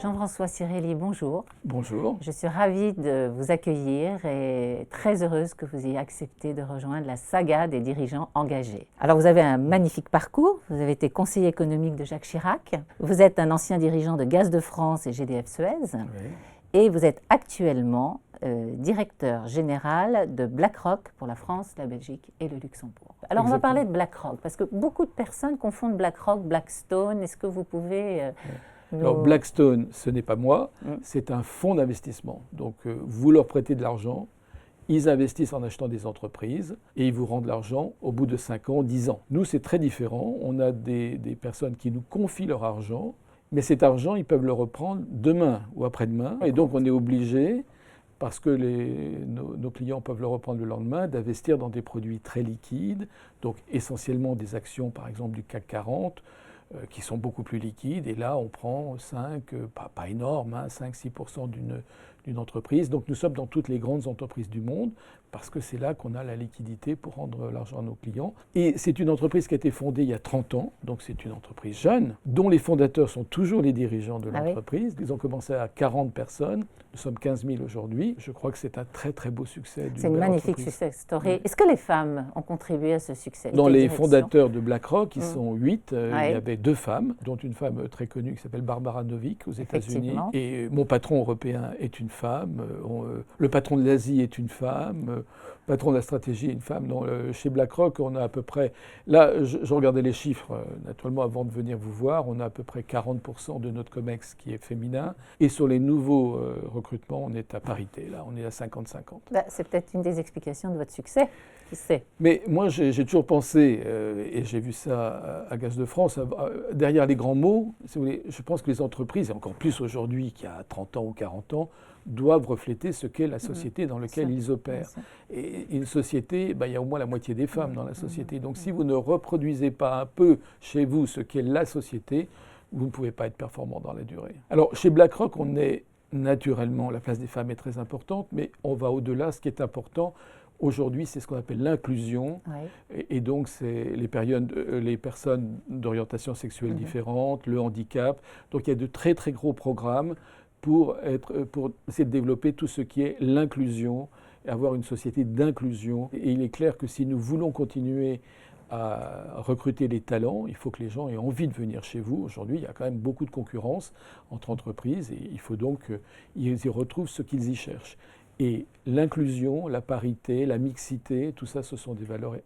Jean-François Cirelli, bonjour. Bonjour. Je suis ravie de vous accueillir et très heureuse que vous ayez accepté de rejoindre la saga des dirigeants engagés. Alors vous avez un magnifique parcours, vous avez été conseiller économique de Jacques Chirac, vous êtes un ancien dirigeant de Gaz de France et GDF Suez, Oui. et vous êtes actuellement directeur général de BlackRock pour la France, la Belgique et le Luxembourg. Alors on va parler de BlackRock, parce que beaucoup de personnes confondent BlackRock, Blackstone. Est-ce que vous pouvez... Alors Blackstone, ce n'est pas moi, c'est un fonds d'investissement. Donc vous leur prêtez de l'argent, ils investissent en achetant des entreprises et ils vous rendent l'argent au bout de 5 ans, 10 ans. Nous, c'est très différent. On a des personnes qui nous confient leur argent, mais cet argent, ils peuvent le reprendre demain ou après-demain. Et donc on est obligé, parce que nos clients peuvent le reprendre le lendemain, d'investir dans des produits très liquides, donc essentiellement des actions par exemple du CAC 40, qui sont beaucoup plus liquides. Et là, on prend 5, pas énorme, 5-6% d'une entreprise. Donc nous sommes dans toutes les grandes entreprises du monde, parce que c'est là qu'on a la liquidité pour rendre l'argent à nos clients. Et c'est une entreprise qui a été fondée il y a 30 ans, donc c'est une entreprise jeune, dont les fondateurs sont toujours les dirigeants de l'entreprise. Ils ont commencé à 40 personnes, nous sommes 15 000 aujourd'hui. Je crois que c'est un très très beau succès. C'est une magnifique success story. Est-ce que les femmes ont contribué à ce succès? Dans les fondateurs de BlackRock, ils sont 8, il y avait 2 femmes, dont une femme très connue qui s'appelle Barbara Novick aux États-Unis. Et mon patron européen est une femme, le patron de l'Asie est une femme, le patron de la stratégie est une femme. Chez BlackRock, on a à peu près, là je regardais les chiffres naturellement avant de venir vous voir, on a à peu près 40% de notre COMEX qui est féminin. Et sur les nouveaux recrutements, on est à parité, là on est à 50-50. C'est peut-être une des explications de votre succès, qui sait. Mais moi j'ai toujours pensé, et j'ai vu ça à Gaz de France, derrière les grands mots, si vous voulez, je pense que les entreprises, et encore plus aujourd'hui qu'il y a 30 ans ou 40 ans, doivent refléter ce qu'est la société dans laquelle ils opèrent. Et une société, il y a au moins la moitié des femmes dans la société. Donc si vous ne reproduisez pas un peu chez vous ce qu'est la société, vous ne pouvez pas être performant dans la durée. Alors chez BlackRock, on est naturellement, la place des femmes est très importante, mais on va au-delà. Ce qui est important aujourd'hui, c'est ce qu'on appelle l'inclusion. Et donc c'est les personnes d'orientation sexuelle différente, le handicap. Donc il y a de très très gros programmes pour essayer de développer tout ce qui est l'inclusion et avoir une société d'inclusion. Et il est clair que si nous voulons continuer à recruter les talents, il faut que les gens aient envie de venir chez vous. Aujourd'hui, il y a quand même beaucoup de concurrence entre entreprises et il faut donc qu'ils y retrouvent ce qu'ils y cherchent. Et l'inclusion, la parité, la mixité, tout ça, ce sont des valeurs.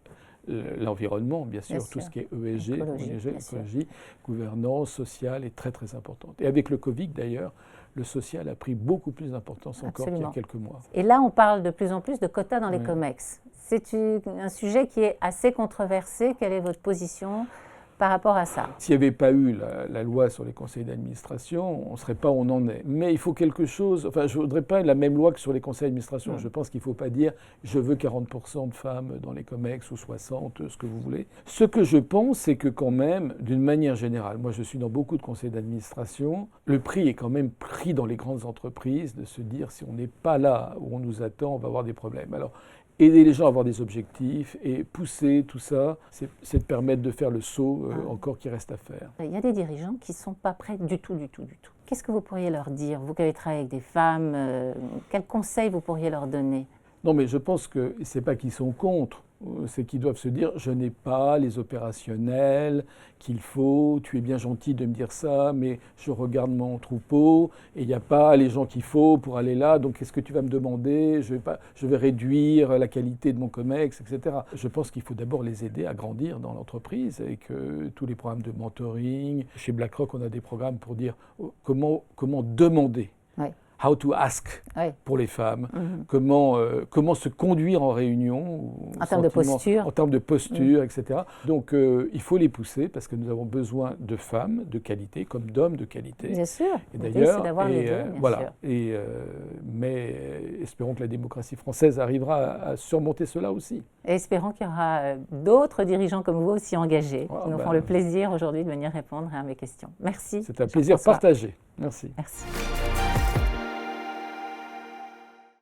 L'environnement, bien sûr, tout ce qui est ESG, écologie, gouvernance sociale est très très importante. Et avec le Covid d'ailleurs, le social a pris beaucoup plus d'importance encore qu'il y a quelques mois. Et là, on parle de plus en plus de quotas dans les COMEX. C'est un sujet qui est assez controversé. Quelle est votre position par rapport à ça? S'il n'y avait pas eu la loi sur les conseils d'administration, on ne serait pas où on en est. Mais il faut quelque chose, enfin je ne voudrais pas la même loi que sur les conseils d'administration. Je pense qu'il ne faut pas dire je veux 40% de femmes dans les COMEX ou 60%, ce que vous voulez. Ce que je pense, c'est que quand même, d'une manière générale, moi je suis dans beaucoup de conseils d'administration, le prix est quand même pris dans les grandes entreprises de se dire si on n'est pas là où on nous attend, on va avoir des problèmes. Alors, aider les gens à avoir des objectifs et pousser tout ça, c'est de permettre de faire le saut encore qui reste à faire. Il y a des dirigeants qui ne sont pas prêts du tout. Qu'est-ce que vous pourriez leur dire, vous qui avez travaillé avec des femmes, quels conseils vous pourriez leur donner? Non, mais je pense que ce n'est pas qu'ils sont contre, c'est qu'ils doivent se dire je n'ai pas les opérationnels qu'il faut, tu es bien gentil de me dire ça, mais je regarde mon troupeau et il n'y a pas les gens qu'il faut pour aller là, donc qu'est-ce que tu vas me demander? Je vais réduire la qualité de mon COMEX, etc. Je pense qu'il faut d'abord les aider à grandir dans l'entreprise et que tous les programmes de mentoring, chez BlackRock on a des programmes pour dire comment demander. How to ask pour les femmes, comment se conduire en réunion. En termes de posture. En termes de posture, etc. Donc il faut les pousser parce que nous avons besoin de femmes de qualité comme d'hommes de qualité. Bien sûr, et d'ailleurs, c'est d'avoir les deux, bien sûr. Mais espérons que la démocratie française arrivera à surmonter cela aussi. Et espérons qu'il y aura d'autres dirigeants comme vous aussi engagés qui nous font le plaisir aujourd'hui de venir répondre à mes questions. Merci. C'est un plaisir partagé. Merci. Merci.